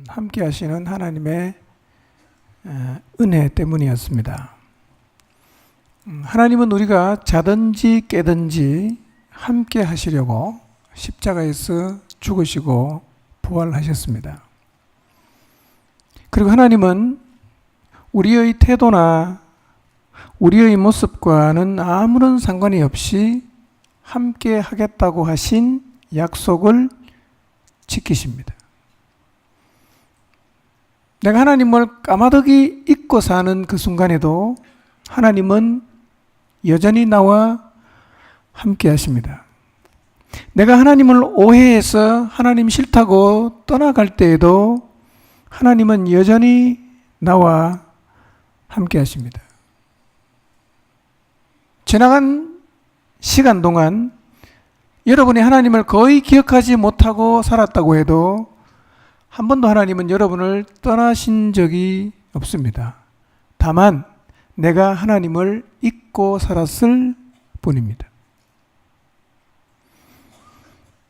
함께 하시는 하나님의 은혜 때문이었습니다. 하나님은 우리가 자든지 깨든지 함께 하시려고 십자가에서 죽으시고 부활하셨습니다. 그리고 하나님은 우리의 태도나 우리의 모습과는 아무런 상관이 없이 함께 하겠다고 하신 약속을 지키십니다. 내가 하나님을 까마득히 잊고 사는 그 순간에도 하나님은 여전히 나와 함께 하십니다. 내가 하나님을 오해해서 하나님 싫다고 떠나갈 때에도 하나님은 여전히 나와 함께 하십니다. 지나간 시간 동안 여러분이 하나님을 거의 기억하지 못하고 살았다고 해도 한 번도 하나님은 여러분을 떠나신 적이 없습니다. 다만 내가 하나님을 잊고 살았을 뿐입니다.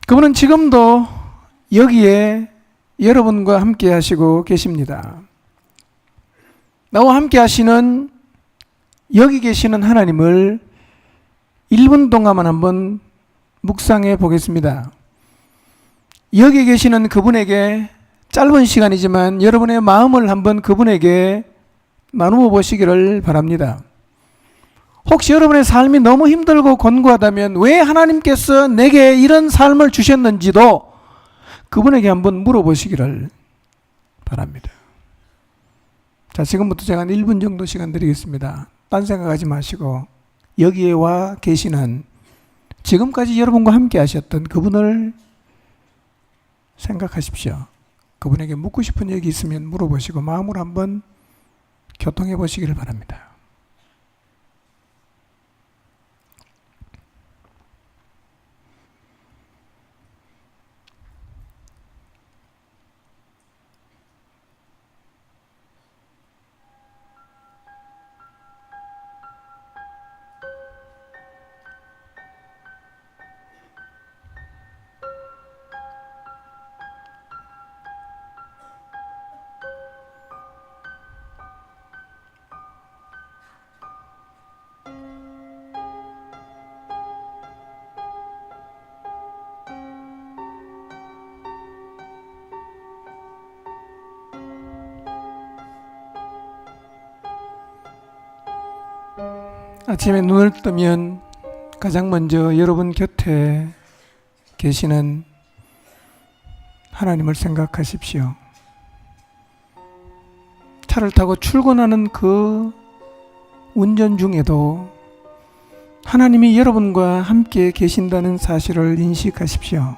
그분은 지금도 여기에 여러분과 함께 하시고 계십니다. 나와 함께 하시는 여기 계시는 하나님을 1분 동안만 한번 묵상해 보겠습니다. 여기 계시는 그분에게 짧은 시간이지만 여러분의 마음을 한번 그분에게 나누어 보시기를 바랍니다. 혹시 여러분의 삶이 너무 힘들고 곤고하다면 왜 하나님께서 내게 이런 삶을 주셨는지도 그분에게 한번 물어보시기를 바랍니다. 자, 지금부터 제가 한 1분 정도 시간 드리겠습니다. 딴 생각하지 마시고 여기에 와 계시는 지금까지 여러분과 함께 하셨던 그분을 생각하십시오. 그분에게 묻고 싶은 얘기 있으면 물어보시고 마음으로 한번 교통해 보시기를 바랍니다. 아침에 눈을 뜨면 가장 먼저 여러분 곁에 계시는 하나님을 생각하십시오. 차를 타고 출근하는 그 운전 중에도 하나님이 여러분과 함께 계신다는 사실을 인식하십시오.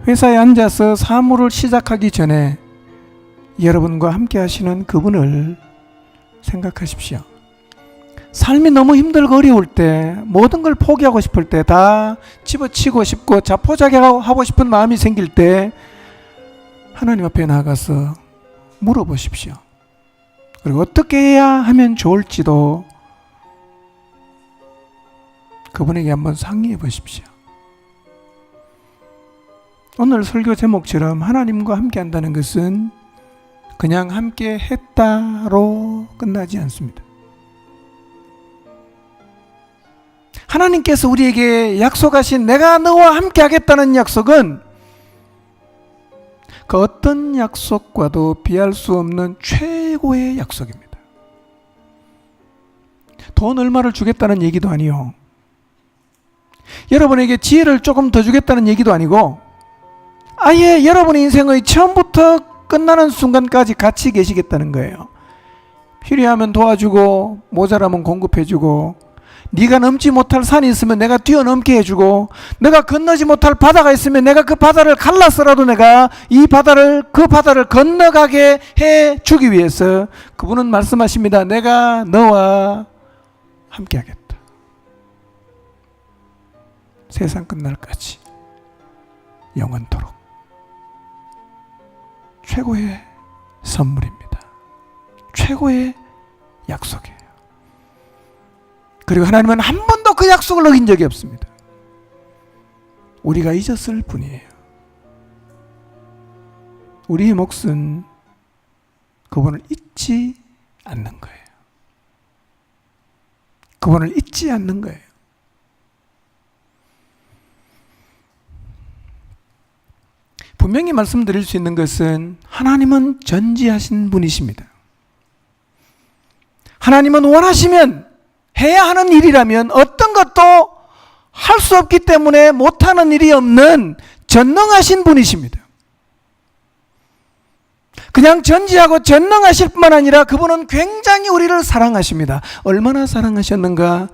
회사에 앉아서 사무를 시작하기 전에 여러분과 함께 하시는 그분을 생각하십시오. 삶이 너무 힘들고 어려울 때, 모든 걸 포기하고 싶을 때, 다 집어치고 싶고 자포자기하고 싶은 마음이 생길 때 하나님 앞에 나가서 물어보십시오. 그리고 어떻게 해야 하면 좋을지도 그분에게 한번 상의해 보십시오. 오늘 설교 제목처럼 하나님과 함께 한다는 것은 그냥 함께 했다로 끝나지 않습니다. 하나님께서 우리에게 약속하신 내가 너와 함께 하겠다는 약속은 그 어떤 약속과도 비할 수 없는 최고의 약속입니다. 돈 얼마를 주겠다는 얘기도 아니요. 여러분에게 지혜를 조금 더 주겠다는 얘기도 아니고 아예 여러분의 인생의 처음부터 끝나는 순간까지 같이 계시겠다는 거예요. 필요하면 도와주고 모자라면 공급해주고 네가 넘지 못할 산이 있으면 내가 뛰어넘게 해주고 내가 건너지 못할 바다가 있으면 내가 그 바다를 갈라서라도 내가 그 바다를 건너가게 해주기 위해서 그분은 말씀하십니다. 내가 너와 함께 하겠다. 세상 끝날까지 영원토록. 최고의 선물입니다. 최고의 약속이에요. 그리고 하나님은 한 번도 그 약속을 어긴 적이 없습니다. 우리가 잊었을 뿐이에요. 우리의 몫은 그분을 잊지 않는 거예요. 그분을 잊지 않는 거예요. 분명히 말씀드릴 수 있는 것은 하나님은 전지하신 분이십니다. 하나님은 원하시면 해야 하는 일이라면 어떤 것도 할 수 없기 때문에 못하는 일이 없는 전능하신 분이십니다. 그냥 전지하고 전능하실 뿐만 아니라 그분은 굉장히 우리를 사랑하십니다. 얼마나 사랑하셨는가?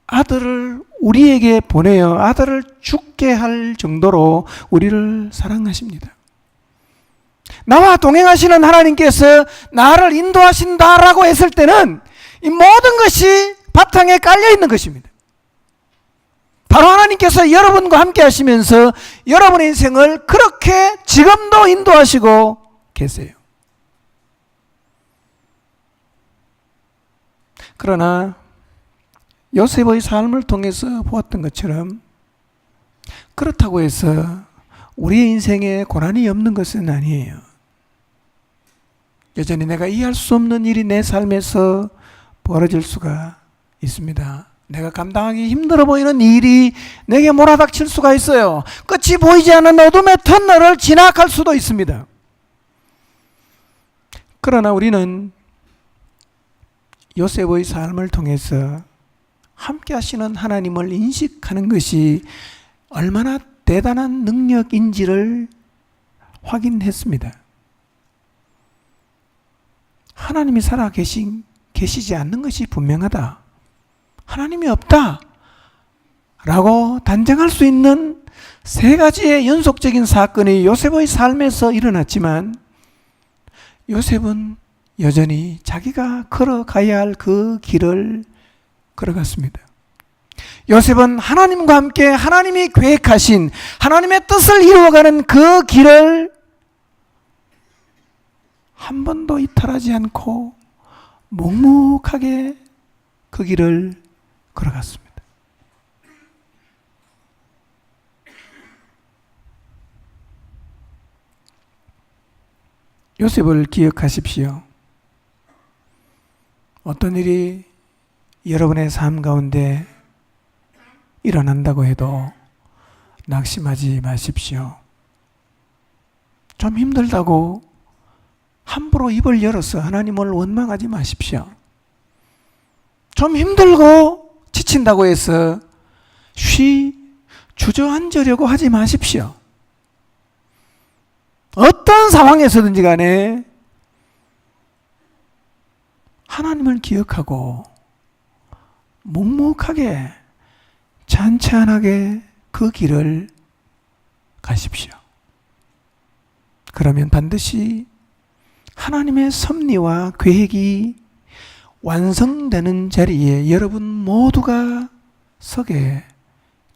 아들을 우리에게 보내어 아들을 죽게 할 정도로 우리를 사랑하십니다. 나와 동행하시는 하나님께서 나를 인도하신다라고 했을 때는 이 모든 것이 바탕에 깔려 있는 것입니다. 바로 하나님께서 여러분과 함께 하시면서 여러분의 인생을 그렇게 지금도 인도하시고 계세요. 그러나 요셉의 삶을 통해서 보았던 것처럼 그렇다고 해서 우리의 인생에 고난이 없는 것은 아니에요. 여전히 내가 이해할 수 없는 일이 내 삶에서 벌어질 수가 있습니다. 내가 감당하기 힘들어 보이는 일이 내게 몰아닥칠 수가 있어요. 끝이 보이지 않는 어둠의 터널을 지나갈 수도 있습니다. 그러나 우리는 요셉의 삶을 통해서 함께 하시는 하나님을 인식하는 것이 얼마나 대단한 능력인지를 확인했습니다. 하나님이 살아 계시지 않는 것이 분명하다. 하나님이 없다 라고 단정할 수 있는 세 가지의 연속적인 사건이 요셉의 삶에서 일어났지만 요셉은 여전히 자기가 걸어가야 할 그 길을 걸어갔습니다. 요셉은 하나님과 함께 하나님이 계획하신 하나님의 뜻을 이루어가는 그 길을 한 번도 이탈하지 않고 묵묵하게 그 길을 걸어갔습니다. 요셉을 기억하십시오. 어떤 일이 여러분의 삶 가운데 일어난다고 해도 낙심하지 마십시오. 좀 힘들다고 함부로 입을 열어서 하나님을 원망하지 마십시오. 좀 힘들고 지친다고 해서 주저앉으려고 하지 마십시오. 어떤 상황에서든지 간에 하나님을 기억하고 묵묵하게 찬찬하게 그 길을 가십시오. 그러면 반드시 하나님의 섭리와 계획이 완성되는 자리에 여러분 모두가 서게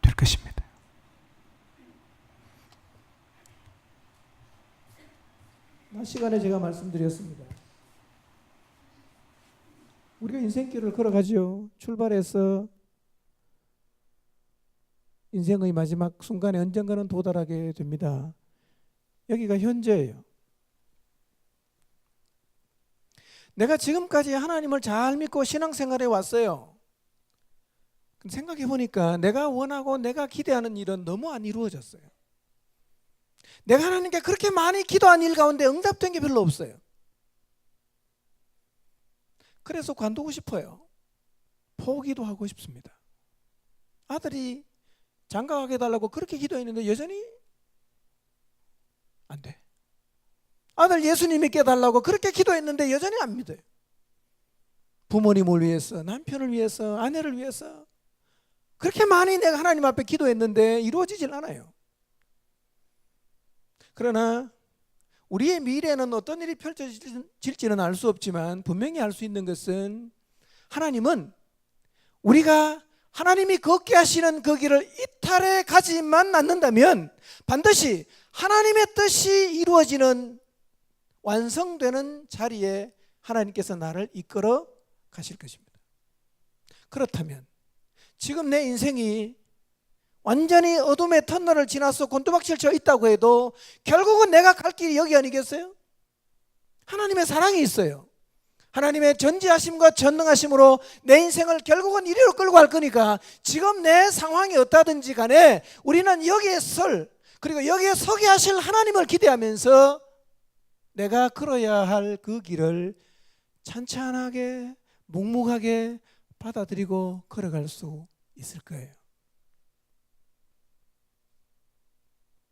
될 것입니다. 낮 시간에 제가 말씀드렸습니다. 우리가 인생길을 걸어가죠. 출발해서 인생의 마지막 순간에 언젠가는 도달하게 됩니다. 여기가 현재예요. 내가 지금까지 하나님을 잘 믿고 신앙생활에 왔어요. 생각해 보니까 내가 원하고 내가 기대하는 일은 너무 안 이루어졌어요. 내가 하나님께 그렇게 많이 기도한 일 가운데 응답된 게 별로 없어요. 그래서 관두고 싶어요. 포기도 하고 싶습니다. 아들이 장가가게 해달라고 그렇게 기도했는데 여전히 안 돼. 아들 예수님 믿게 해달라고 그렇게 기도했는데 여전히 안 믿어요. 부모님을 위해서, 남편을 위해서, 아내를 위해서 그렇게 많이 내가 하나님 앞에 기도했는데 이루어지질 않아요. 그러나 우리의 미래에는 어떤 일이 펼쳐질지는 알 수 없지만 분명히 알 수 있는 것은 하나님은 우리가 하나님이 걷게 하시는 그 길을 이탈해 가지만 않는다면 반드시 하나님의 뜻이 이루어지는 완성되는 자리에 하나님께서 나를 이끌어 가실 것입니다. 그렇다면 지금 내 인생이 완전히 어둠의 터널을 지나서 곤두박질 쳐 있다고 해도 결국은 내가 갈 길이 여기 아니겠어요? 하나님의 사랑이 있어요. 하나님의 전지하심과 전능하심으로 내 인생을 결국은 이리로 끌고 갈 거니까 지금 내 상황이 어떠든지 간에 우리는 여기에 그리고 여기에 서게 하실 하나님을 기대하면서 내가 걸어야 할 그 길을 찬찬하게 묵묵하게 받아들이고 걸어갈 수 있을 거예요.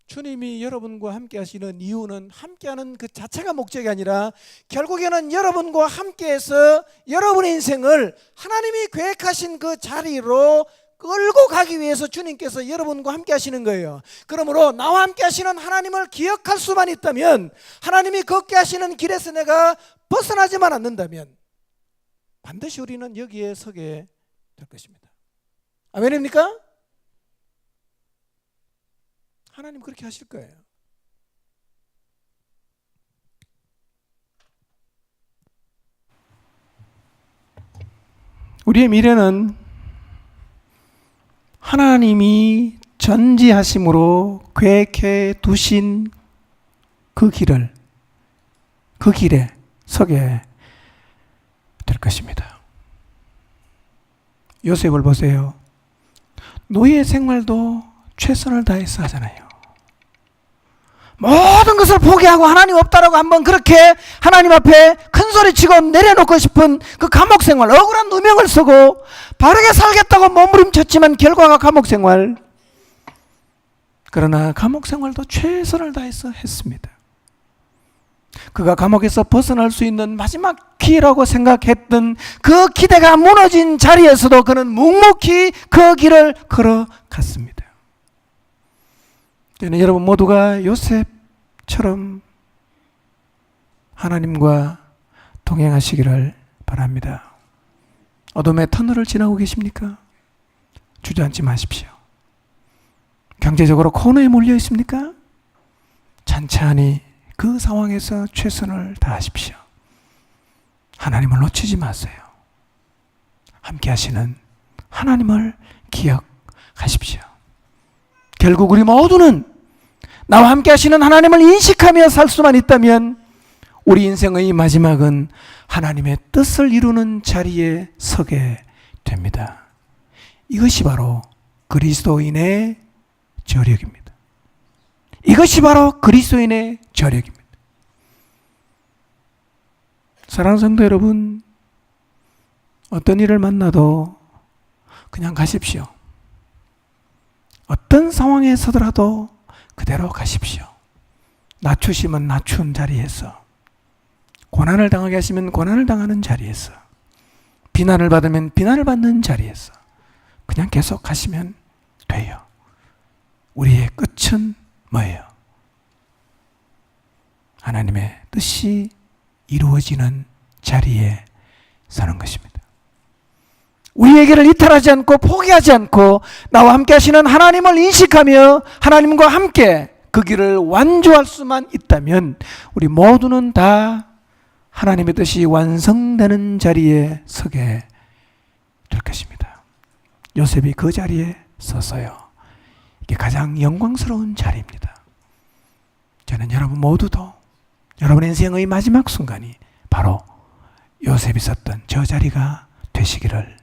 주님이 여러분과 함께 하시는 이유는 함께하는 그 자체가 목적이 아니라 결국에는 여러분과 함께해서 여러분의 인생을 하나님이 계획하신 그 자리로 끌고 가기 위해서 주님께서 여러분과 함께 하시는 거예요. 그러므로 나와 함께 하시는 하나님을 기억할 수만 있다면, 하나님이 걷게 하시는 길에서 내가 벗어나지만 않는다면 반드시 우리는 여기에 서게 될 것입니다. 아멘입니까? 하나님 그렇게 하실 거예요. 우리의 미래는 하나님이 전지하심으로 계획해 두신 그 길에 서게 될 것입니다. 요셉을 보세요. 노예 생활도 최선을 다해서 하잖아요. 모든 것을 포기하고 하나님 없다라고 한번 그렇게 하나님 앞에 큰 소리치고 내려놓고 싶은 그 감옥 생활, 억울한 누명을 쓰고 바르게 살겠다고 몸부림쳤지만 결과가 감옥 생활. 그러나 감옥 생활도 최선을 다해서 했습니다. 그가 감옥에서 벗어날 수 있는 마지막 기회라고 생각했던 그 기대가 무너진 자리에서도 그는 묵묵히 그 길을 걸어갔습니다. 저는 여러분 모두가 요셉처럼 하나님과 동행하시기를 바랍니다. 어둠의 터널을 지나고 계십니까? 주저앉지 마십시오. 경제적으로 코너에 몰려 있습니까? 찬찬히 그 상황에서 최선을 다하십시오. 하나님을 놓치지 마세요. 함께 하시는 하나님을 기억하십시오. 결국 우리 모두는 나와 함께 하시는 하나님을 인식하며 살 수만 있다면 우리 인생의 마지막은 하나님의 뜻을 이루는 자리에 서게 됩니다. 이것이 바로 그리스도인의 저력입니다. 이것이 바로 그리스도인의 저력입니다. 사랑하는 성도 여러분, 어떤 일을 만나도 그냥 가십시오. 어떤 상황에 서더라도 그대로 가십시오. 낮추시면 낮춘 자리에서, 고난을 당하게 하시면 고난을 당하는 자리에서, 비난을 받으면 비난을 받는 자리에서 그냥 계속 가시면 돼요. 우리의 끝은 뭐예요? 하나님의 뜻이 이루어지는 자리에 서는 것입니다. 우리에게를 이탈하지 않고 포기하지 않고 나와 함께 하시는 하나님을 인식하며 하나님과 함께 그 길을 완주할 수만 있다면 우리 모두는 다 하나님의 뜻이 완성되는 자리에 서게 될 것입니다. 요셉이 그 자리에 서서요. 이게 가장 영광스러운 자리입니다. 저는 여러분 모두도 여러분의 인생의 마지막 순간이 바로 요셉이 섰던 저 자리가 되시기를